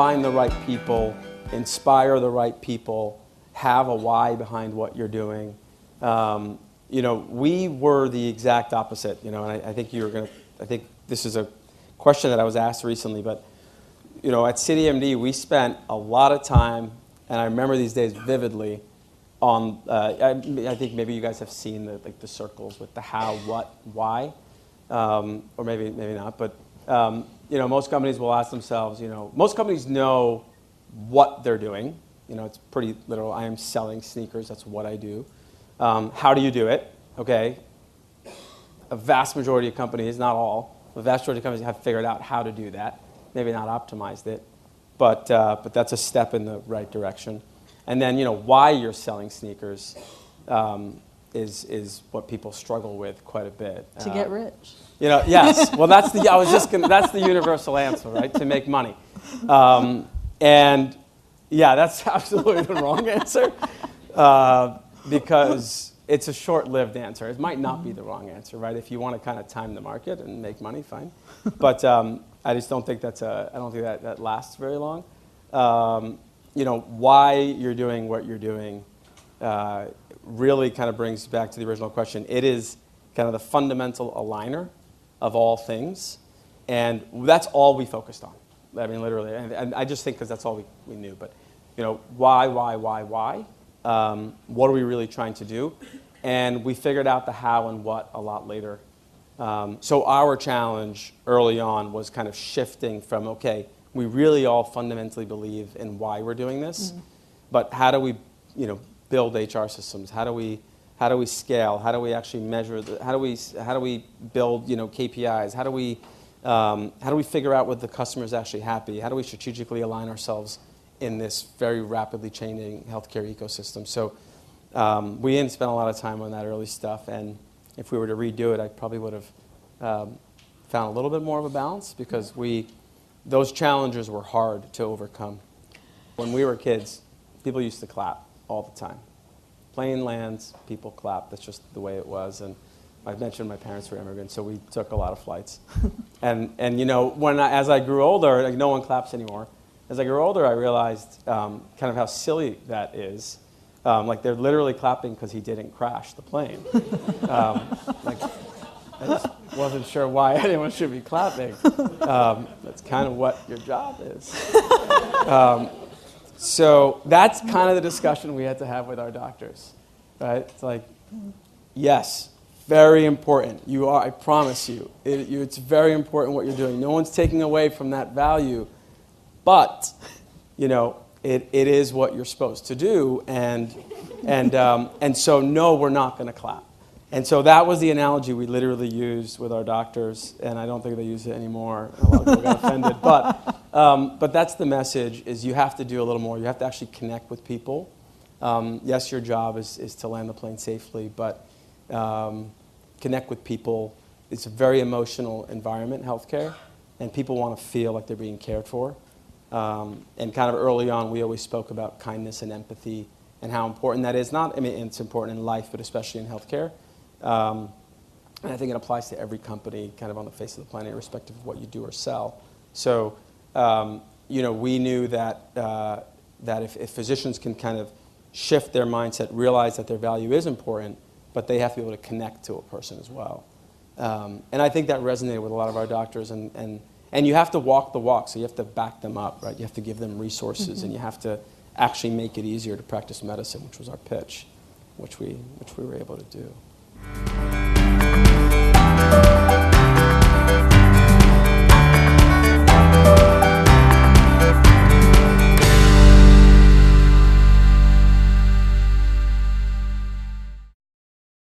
find the right people, inspire the right people, have a why behind what you're doing. We were the exact opposite, and I think I think this is a question that I was asked recently, but, at CityMD, we spent a lot of time, and I remember these days vividly, on, I think maybe you guys have seen the circles with the how, what, why, or maybe not, but, most companies will ask themselves, most companies know what they're doing. It's pretty literal. I am selling sneakers. That's what I do. How do you do it? Okay. A vast majority of companies, not all, the vast majority of companies have figured out how to do that. Maybe not optimized it, but that's a step in the right direction. And then, why you're selling sneakers is what people struggle with quite a bit. To get rich. Yes. Well, that's the universal answer, right? To make money. And yeah, that's absolutely the wrong answer because it's a short-lived answer. It might not be the wrong answer, right? If you want to kind of time the market and make money, fine. But I just don't think I don't think that lasts very long. Why you're doing what you're doing really kind of brings back to the original question. It is kind of the fundamental aligner of all things, and that's all we focused on. I mean, literally, and I just think because that's all we knew. But why? What are we really trying to do? And we figured out the how and what a lot later. So our challenge early on was kind of shifting from, okay, we really all fundamentally believe in why we're doing this, but how do we, build HR systems? How do we scale? How do we actually measure? How do we build, KPIs? How do we figure out what the customer is actually happy? How do we strategically align ourselves in this very rapidly changing healthcare ecosystem? So we didn't spend a lot of time on that early stuff, and if we were to redo it, I probably would have found a little bit more of a balance because those challenges were hard to overcome. When we were kids, people used to clap all the time. Plane lands, people clap. That's just the way it was. And I mentioned my parents were immigrants, so we took a lot of flights. and as I grew older, no one claps anymore. As I grew older, I realized kind of how silly that is. They're literally clapping because he didn't crash the plane. I just wasn't sure why anyone should be clapping. That's kind of what your job is. So that's kind of the discussion we had to have with our doctors, right? It's like, yes, very important. You are, I promise you, it's very important what you're doing. No one's taking away from that value, but it is what you're supposed to do, and so no, we're not going to clap. And so that was the analogy we literally used with our doctors, and I don't think they use it anymore. A lot of people got offended, but that's the message: is you have to do a little more. You have to actually connect with people. Yes, your job is to land the plane safely, but connect with people. It's a very emotional environment, healthcare, and people want to feel like they're being cared for. And kind of early on, we always spoke about kindness and empathy and how important that is. It's important in life, but especially in healthcare. And I think it applies to every company kind of on the face of the planet, irrespective of what you do or sell. So, we knew that if physicians can kind of shift their mindset, realize that their value is important, but they have to be able to connect to a person as well. And I think that resonated with a lot of our doctors. And you have to walk the walk, so you have to back them up, right? You have to give them resources, and you have to actually make it easier to practice medicine, which was our pitch, which we were able to do.